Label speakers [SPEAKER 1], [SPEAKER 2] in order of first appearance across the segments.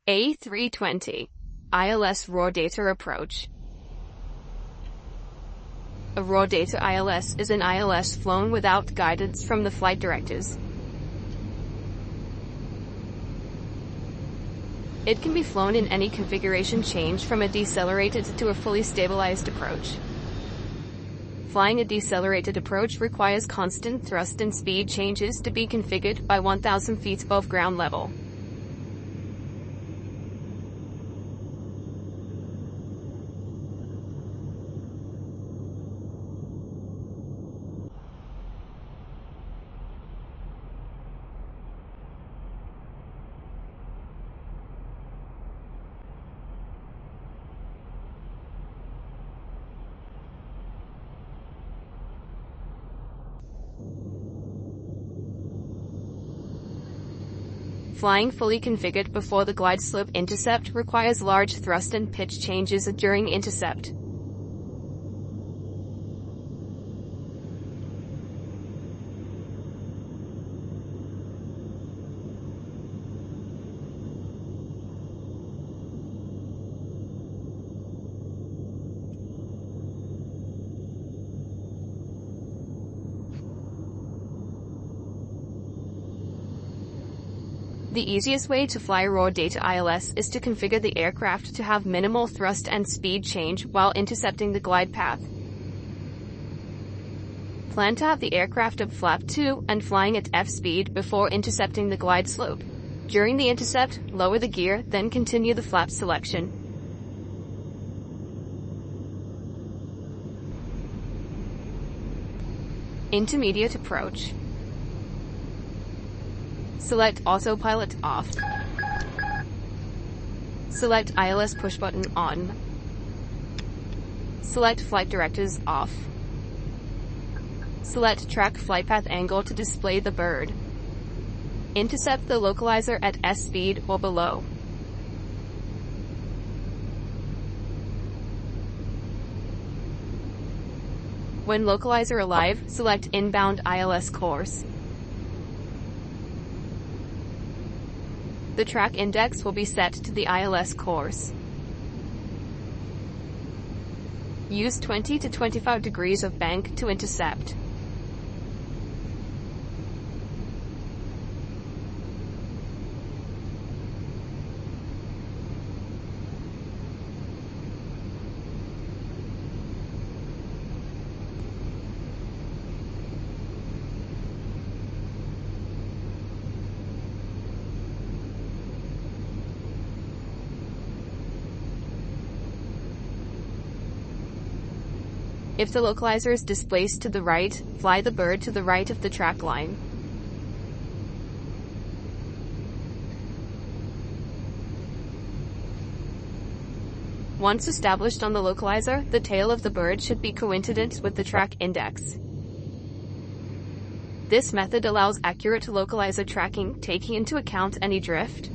[SPEAKER 1] A320 ILS raw data approach. A raw data ILS is an ILS flown without guidance from the flight directors. It can be flown in any configuration change from a decelerated to a fully stabilized approach. Flying a decelerated approach requires constant thrust and speed changes to be configured by 1,000 feet above ground level. Flying fully configured before the glide slope intercept requires large thrust and pitch changes during intercept. The easiest way to fly raw data ILS is to configure the aircraft to have minimal thrust and speed change while intercepting the glide path. Plan to have the aircraft at flap 2 and flying at F-speed before intercepting the glide slope. During the intercept, lower the gear, then continue the flap selection. Intermediate approach. Select Autopilot off. Select ILS push button on. Select Flight Directors off. Select Track Flight Path Angle to display the bird. Intercept the localizer at S speed or below. When localizer alive, select Inbound ILS course. The track index will be set to the ILS course. Use 20 to 25 degrees of bank to intercept. If the localizer is displaced to the right, fly the bird to the right of the track line. Once established on the localizer, the tail of the bird should be coincident with the track index. This method allows accurate localizer tracking, taking into account any drift.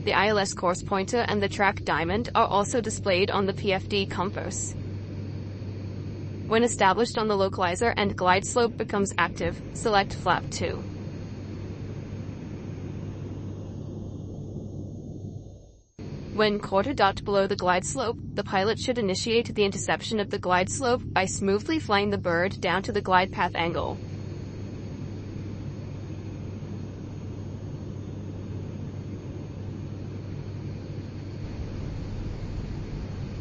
[SPEAKER 1] The ILS course pointer and the track diamond are also displayed on the PFD compass. When established on the localizer and glide slope becomes active, select flap 2. When quarter dot below the glide slope, the pilot should initiate the interception of the glide slope by smoothly flying the bird down to the glide path angle.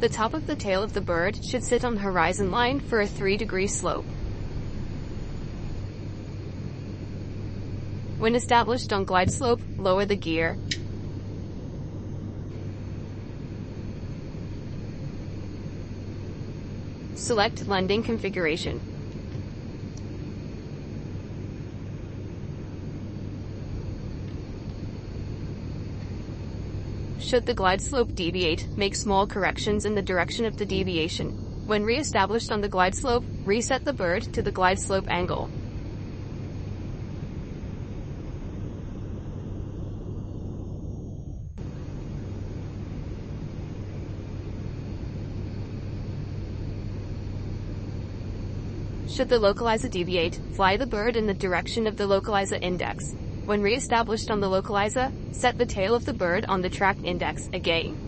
[SPEAKER 1] The top of the tail of the bird should sit on the horizon line for a 3-degree slope. When established on glide slope, lower the gear. Select landing configuration. Should the glide slope deviate, make small corrections in the direction of the deviation. When re-established on the glide slope, reset the bird to the glide slope angle. Should the localizer deviate, fly the bird in the direction of the localizer index. When re-established on the localizer, set the tail of the bird on the track index again.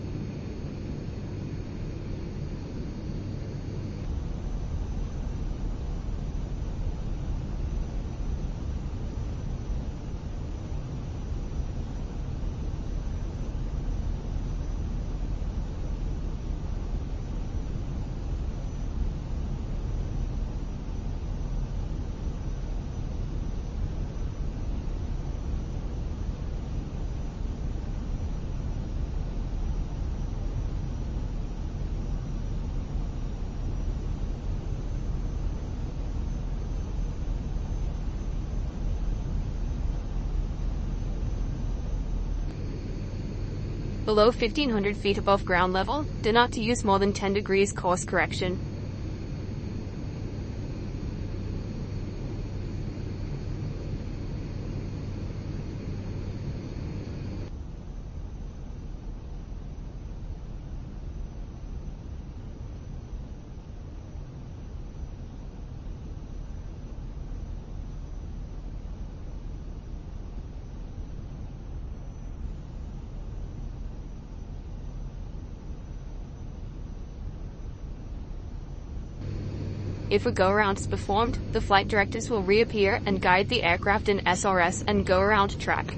[SPEAKER 1] Below 1500 feet above ground level, do not use more than 10 degrees course correction. If a go-around is performed, the flight directors will reappear and guide the aircraft in SRS and go-around track.